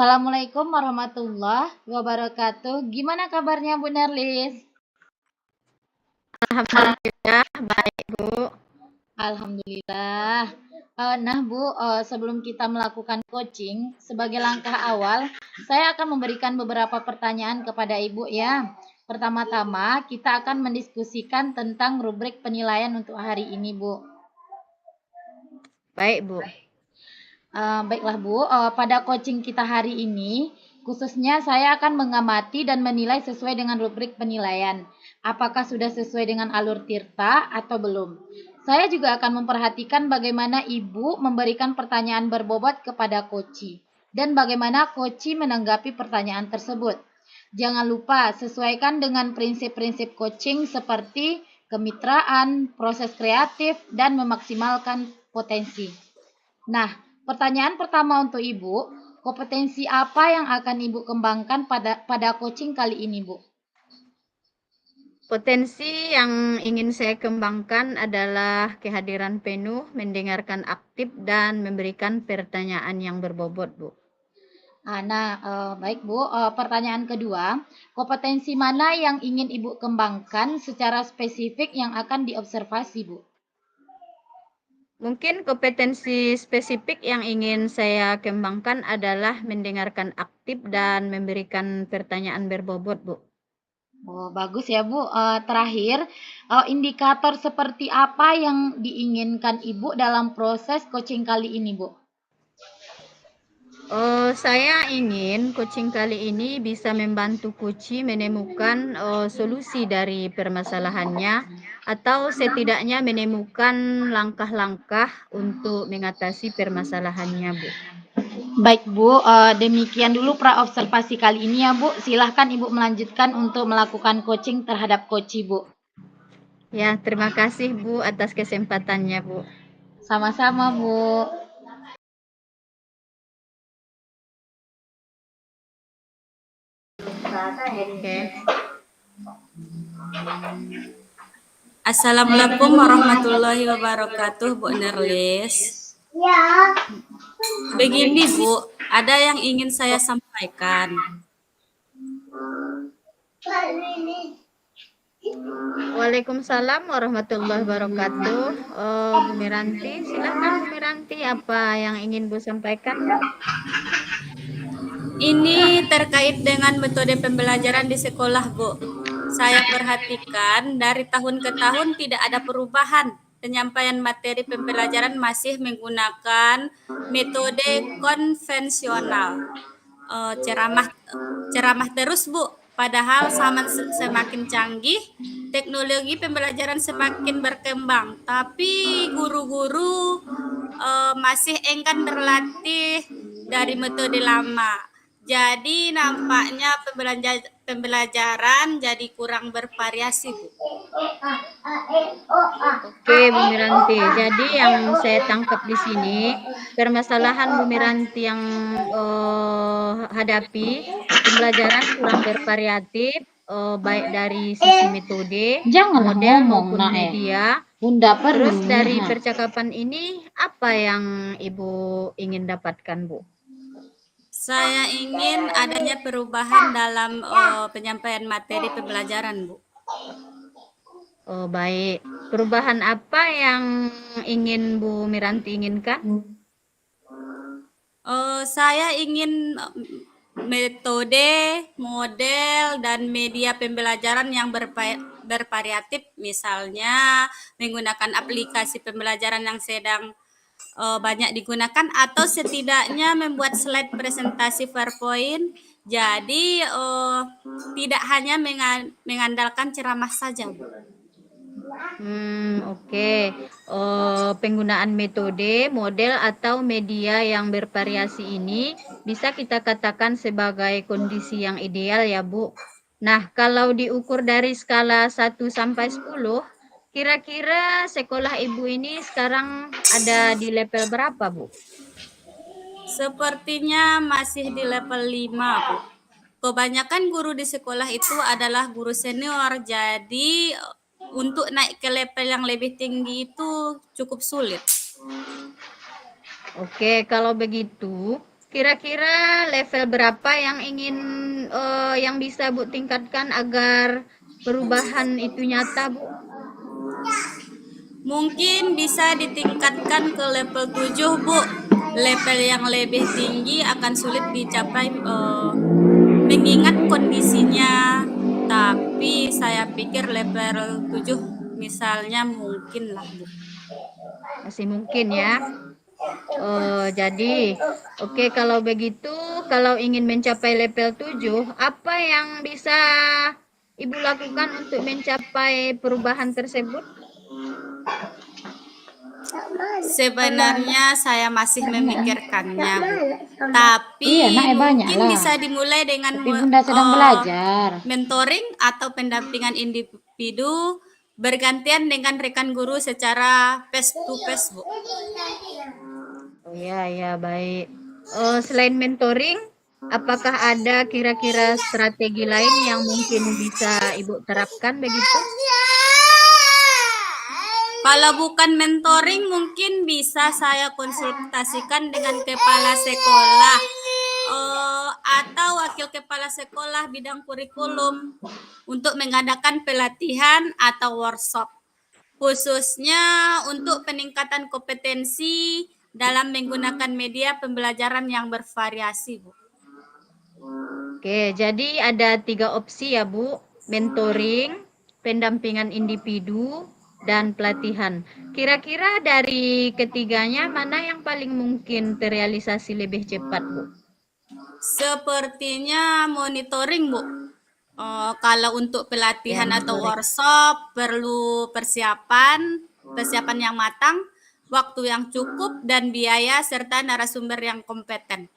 Assalamualaikum warahmatullahi wabarakatuh. Gimana kabarnya Bu Nerlis? Alhamdulillah baik Bu. Alhamdulillah. Nah Bu, sebelum kita melakukan coaching, sebagai langkah awal, saya akan memberikan beberapa pertanyaan kepada Ibu ya. Pertama-tama, kita akan mendiskusikan tentang rubrik penilaian untuk hari ini Bu. Baik Bu. Baiklah Bu, pada coaching kita hari ini, khususnya saya akan mengamati dan menilai sesuai dengan rubrik penilaian. Apakah sudah sesuai dengan alur Tirta atau belum? Saya juga akan memperhatikan bagaimana Ibu memberikan pertanyaan berbobot kepada coach dan bagaimana coach menanggapi pertanyaan tersebut. Jangan lupa sesuaikan dengan prinsip-prinsip coaching seperti kemitraan, proses kreatif, dan memaksimalkan potensi. Nah, pertanyaan pertama untuk Ibu, kompetensi apa yang akan Ibu kembangkan pada coaching kali ini, Bu? Potensi yang ingin saya kembangkan adalah kehadiran penuh, mendengarkan aktif, dan memberikan pertanyaan yang berbobot Bu. Baik Bu, pertanyaan kedua, kompetensi mana yang ingin Ibu kembangkan secara spesifik yang akan diobservasi, Bu? Mungkin kompetensi spesifik yang ingin saya kembangkan adalah mendengarkan aktif dan memberikan pertanyaan berbobot Bu. Oh, bagus ya Bu. Terakhir, indikator seperti apa yang diinginkan Ibu dalam proses coaching kali ini, Bu? Saya ingin coaching kali ini bisa membantu coach menemukan solusi dari permasalahannya atau setidaknya menemukan langkah-langkah untuk mengatasi permasalahannya, Bu. Baik Bu, demikian dulu pra-observasi kali ini ya Bu. Silahkan Ibu melanjutkan untuk melakukan coaching terhadap coach Bu. Ya, terima kasih Bu atas kesempatannya Bu. Sama-sama Bu. Oke. Assalamualaikum warahmatullahi wabarakatuh, Bu Nerlis. Ya. Begini Bu, ada yang ingin saya sampaikan. Waalaikumsalam warahmatullahi wabarakatuh. Bu Miranti, silakan Bu Miranti, apa yang ingin Bu sampaikan? Ini terkait dengan metode pembelajaran di sekolah, Bu. Saya perhatikan dari tahun ke tahun tidak ada perubahan. Penyampaian materi pembelajaran masih menggunakan metode konvensional. Ceramah terus Bu. Padahal zaman semakin canggih, teknologi pembelajaran semakin berkembang. Tapi guru-guru masih enggan berlatih dari metode lama. Jadi nampaknya pembelajaran jadi kurang bervariasi Bu. Oke, Bu Miranti. Jadi yang saya tangkap di sini, permasalahan Bu Miranti yang hadapi, pembelajaran kurang bervariatif, baik dari sisi metode, model maupun media. Terus dari percakapan ini, apa yang Ibu ingin dapatkan, Bu? Saya ingin adanya perubahan dalam penyampaian materi pembelajaran, Bu. Oh, baik. Perubahan apa yang ingin Bu Miranti inginkan? Saya ingin metode, model, dan media pembelajaran yang bervariatif, misalnya menggunakan aplikasi pembelajaran yang sedang banyak digunakan atau setidaknya membuat slide presentasi PowerPoint. Jadi tidak hanya mengandalkan ceramah saja, Bu. Oke. Penggunaan metode, model, atau media yang bervariasi ini bisa kita katakan sebagai kondisi yang ideal ya, Bu. Nah, kalau diukur dari skala 1 sampai 10, kira-kira sekolah Ibu ini sekarang ada di level berapa, Bu? Sepertinya masih di level 5, Bu. Kebanyakan guru di sekolah itu adalah guru senior, jadi untuk naik ke level yang lebih tinggi itu cukup sulit. Oke, kalau begitu, kira-kira level berapa yang ingin yang bisa Bu tingkatkan agar perubahan itu nyata, Bu? Mungkin bisa ditingkatkan ke level 7, Bu. Level yang lebih tinggi akan sulit dicapai mengingat kondisinya. Tapi saya pikir level 7 misalnya mungkin lah, Bu. Masih mungkin ya. Jadi, oke, kalau begitu, kalau ingin mencapai level 7, apa yang bisa Ibu lakukan untuk mencapai perubahan tersebut? Sebenarnya saya masih memikirkannya, Bu. Iya, nak Tapi banyak mungkin lah. bisa dimulai dengan Tapi Bunda sedang belajar. mentoring atau pendampingan individu bergantian dengan rekan guru secara face to face, Bu. Oh ya, baik. Selain mentoring, apakah ada kira-kira strategi lain yang mungkin bisa Ibu terapkan begitu? Kalau bukan mentoring, mungkin bisa saya konsultasikan dengan kepala sekolah atau wakil kepala sekolah bidang kurikulum untuk mengadakan pelatihan atau workshop, khususnya untuk peningkatan kompetensi dalam menggunakan media pembelajaran yang bervariasi, Bu. Oke, jadi ada 3 opsi ya, Bu. Mentoring, pendampingan individu, dan pelatihan. Kira-kira dari ketiganya mana yang paling mungkin terrealisasi lebih cepat, Bu? Sepertinya monitoring, Bu. Kalau untuk pelatihan Ya, atau monitoring. workshop perlu persiapan yang matang, waktu yang cukup, dan biaya serta narasumber yang kompeten.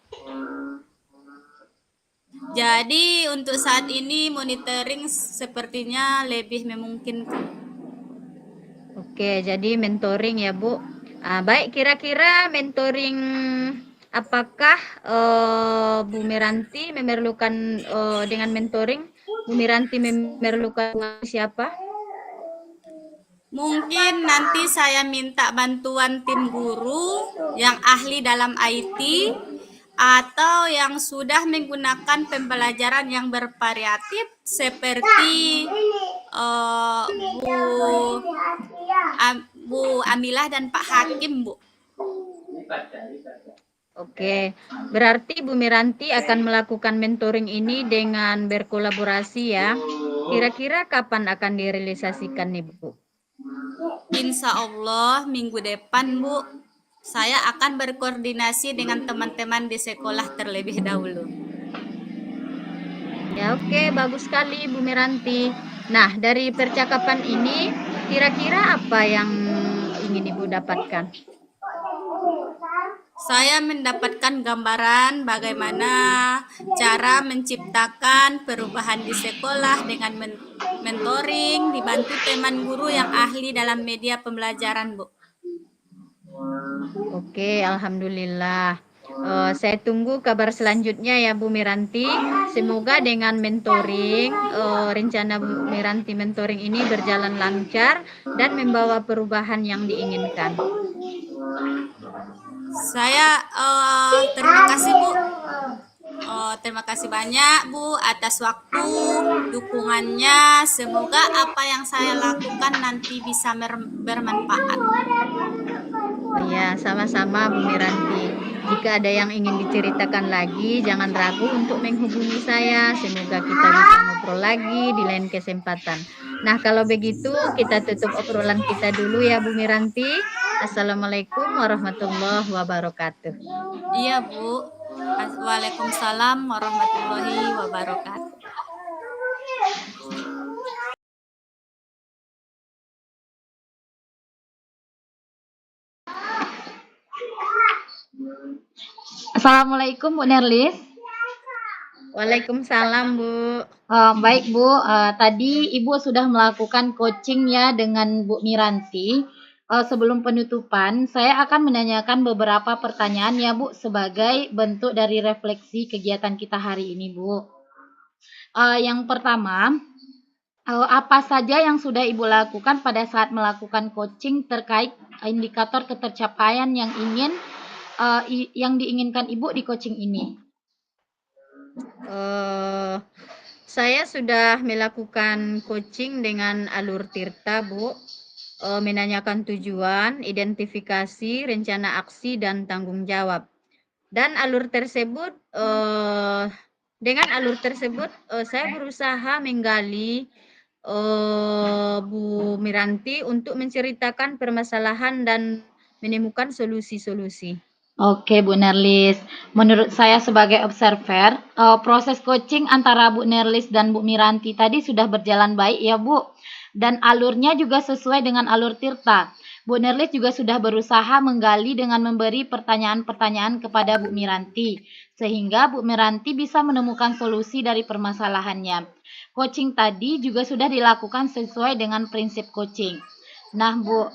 Jadi untuk saat ini monitoring sepertinya lebih memungkinkan. Oke, jadi mentoring ya, Bu. Baik, kira-kira mentoring apakah Bu Miranti memerlukan dengan mentoring Bu Miranti memerlukan siapa? Mungkin nanti saya minta bantuan tim guru yang ahli dalam IT atau yang sudah menggunakan pembelajaran yang bervariatif seperti Bu Amilah dan Pak Hakim, Bu. Oke, berarti Bu Miranti akan melakukan mentoring ini dengan berkolaborasi ya. Kira-kira kapan akan direalisasikan nih, Bu? Insya Allah minggu depan, Bu. Saya akan berkoordinasi dengan teman-teman di sekolah terlebih dahulu. Ya, oke, bagus sekali Bu Miranti. Nah, dari percakapan ini, kira-kira apa yang ingin Ibu dapatkan? Saya mendapatkan gambaran bagaimana cara menciptakan perubahan di sekolah dengan mentoring, dibantu teman guru yang ahli dalam media pembelajaran, Bu. Oke, alhamdulillah. Saya tunggu kabar selanjutnya ya Bu Miranti. Semoga dengan mentoring, rencana Bu Miranti mentoring ini berjalan lancar dan membawa perubahan yang diinginkan. Saya terima kasih, Bu. Terima kasih banyak, Bu, atas waktu, dukungannya. Semoga apa yang saya lakukan nanti bisa bermanfaat. Ya, sama-sama Bu Miranti. Jika ada yang ingin diceritakan lagi, jangan ragu untuk menghubungi saya. Semoga kita bisa ngobrol lagi di lain kesempatan. Nah, kalau begitu kita tutup obrolan kita dulu ya Bu Miranti. Assalamualaikum warahmatullahi wabarakatuh. Iya, Bu. Waalaikumsalam warahmatullahi wabarakatuh. Assalamualaikum Bu Nerlis. Waalaikumsalam Bu. Baik Bu, tadi Ibu sudah melakukan coaching ya dengan Bu Miranti. Sebelum penutupan, saya akan menanyakan beberapa pertanyaan ya Bu sebagai bentuk dari refleksi kegiatan kita hari ini Bu. Yang pertama, apa saja yang sudah Ibu lakukan pada saat melakukan coaching terkait indikator ketercapaian yang ingin yang diinginkan Ibu di coaching ini? Saya sudah melakukan coaching dengan alur Tirta, Bu. Menanyakan tujuan, identifikasi, rencana aksi, dan tanggung jawab. Dan dengan alur tersebut saya berusaha menggali Bu Miranti untuk menceritakan permasalahan dan menemukan solusi-solusi. Oke, Bu Nerlis. Menurut saya sebagai observer, proses coaching antara Bu Nerlis dan Bu Miranti tadi sudah berjalan baik ya, Bu. Dan alurnya juga sesuai dengan alur Tirta. Bu Nerlis juga sudah berusaha menggali dengan memberi pertanyaan-pertanyaan kepada Bu Miranti, sehingga Bu Miranti bisa menemukan solusi dari permasalahannya. Coaching tadi juga sudah dilakukan sesuai dengan prinsip coaching. Nah, Bu,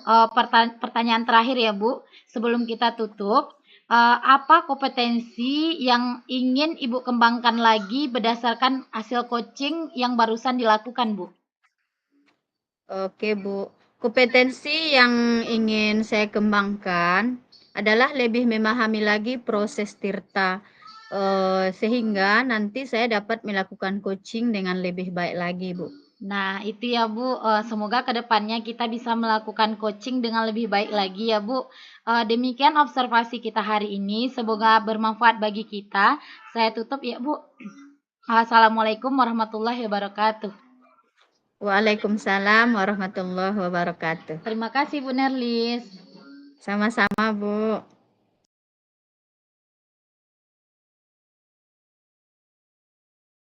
pertanyaan terakhir ya, Bu, sebelum kita tutup. Apa kompetensi yang ingin Ibu kembangkan lagi berdasarkan hasil coaching yang barusan dilakukan, Bu? Oke, Bu. Kompetensi yang ingin saya kembangkan adalah lebih memahami lagi proses Tirta, sehingga nanti saya dapat melakukan coaching dengan lebih baik lagi, Bu. Nah, itu ya, Bu. Semoga kedepannya kita bisa melakukan coaching dengan lebih baik lagi ya, Bu. Demikian observasi kita hari ini. Semoga bermanfaat bagi kita. Saya tutup ya, Bu. Assalamualaikum warahmatullahi wabarakatuh. Waalaikumsalam warahmatullahi wabarakatuh. Terima kasih, Bu Nerlis. Sama-sama, Bu.